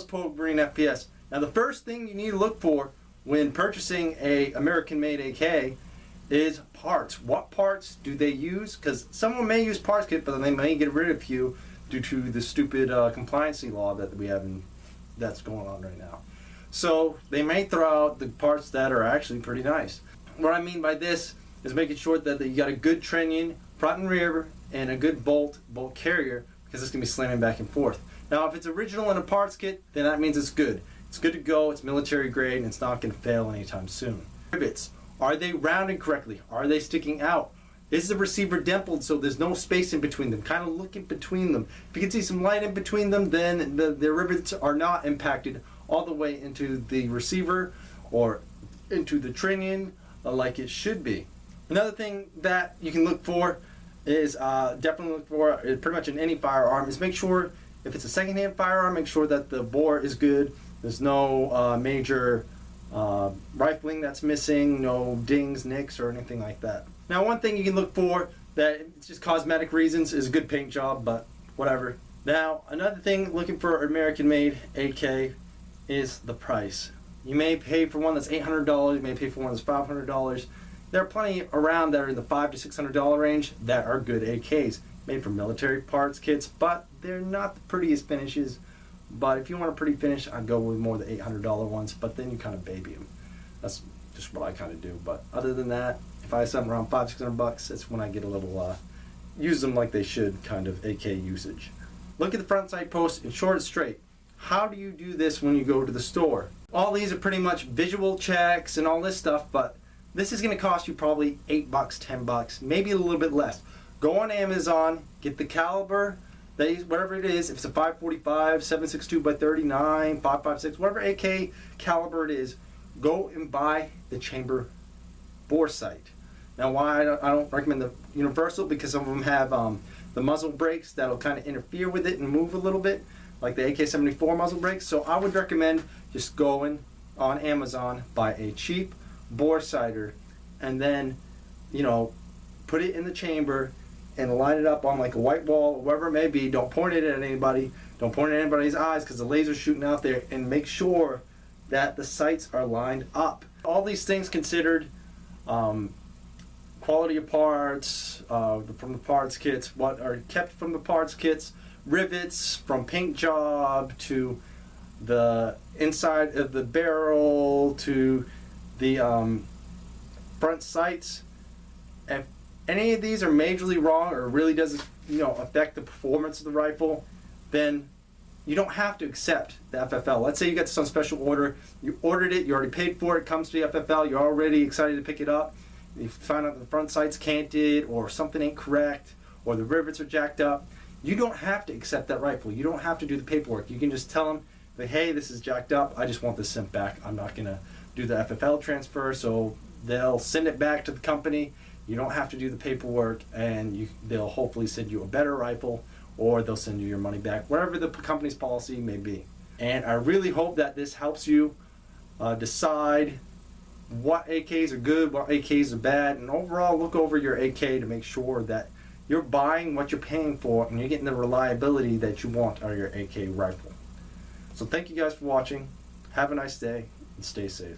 fellas, POGMarineFPS. Now the first thing you need to look for when purchasing a American-made AK is parts. What parts do they use? Because someone may use parts kit, but they may get rid of a few due to the stupid compliancy law that we have that's going on right now. So they may throw out the parts that are actually pretty nice. What I mean by this is making sure that you got a good trunnion, front and rear, and a good bolt carrier, because it's going to be slamming back and forth. Now if it's original in a parts kit, then that means it's good. It's good to go, it's military grade, and it's not going to fail anytime soon. Rivets, are they rounded correctly? Are they sticking out? Is the receiver dimpled so there's no space in between them? Kind of look in between them. If you can see some light in between them, then the rivets are not impacted all the way into the receiver or into the trunnion like it should be. Another thing that you can look for is definitely look for pretty much in any firearm is make sure if it's a secondhand firearm, make sure that the bore is good. There's no major rifling that's missing, no dings, nicks, or anything like that. Now one thing you can look for that it's just cosmetic reasons is a good paint job, but whatever. Now another thing looking for an American-made AK is the price. You may pay for one that's $800, you may pay for one that's $500. There are plenty around that are in the $500 to $600 range that are good AKs, made from military parts kits, but they're not the prettiest finishes. But if you want a pretty finish, I'd go with more of the $800 ones, but then you kind of baby them. That's just what I kind of do. But other than that, if I have something around $500 to $600, that's when I get a little use them like they should kind of AK usage. Look at the front sight post and short it straight. How do you do this when you go to the store? All these are pretty much visual checks and all this stuff, but this is going to cost you probably $8, $10, maybe a little bit less. Go on Amazon, get the caliber, whatever it is. If it's a 545, 7.62 by 39, 5.56, whatever AK caliber it is, go and buy the chamber bore sight. Now why I don't recommend the universal, because some of them have the muzzle brakes that'll kind of interfere with it and move a little bit, like the AK-74 muzzle brakes. So I would recommend just going on Amazon, buy a cheap bore sighter, and then put it in the chamber and line it up on like a white wall, wherever it may be. Don't point it at anybody. Don't point it at anybody's eyes because the laser's shooting out there, and make sure that the sights are lined up. All these things considered, quality of parts from the parts kits, what are kept from the parts kits, rivets from paint job to the inside of the barrel to the front sights. If any of these are majorly wrong or really doesn't affect the performance of the rifle, then you don't have to accept the FFL. Let's say you got this on special order, you ordered it, you already paid for it, comes to the FFL, you're already excited to pick it up, you find out the front sight's canted or something ain't correct or the rivets are jacked up. You don't have to accept that rifle. You don't have to do the paperwork. You can just tell them, hey, this is jacked up, I just want this sent back. I'm not going to do the FFL transfer, so they'll send it back to the company. You don't have to do the paperwork, and they'll hopefully send you a better rifle, or they'll send you your money back, whatever the company's policy may be. And I really hope that this helps you decide what AKs are good, what AKs are bad, and overall look over your AK to make sure that you're buying what you're paying for and you're getting the reliability that you want out of your AK rifle. So thank you guys for watching. Have a nice day and stay safe.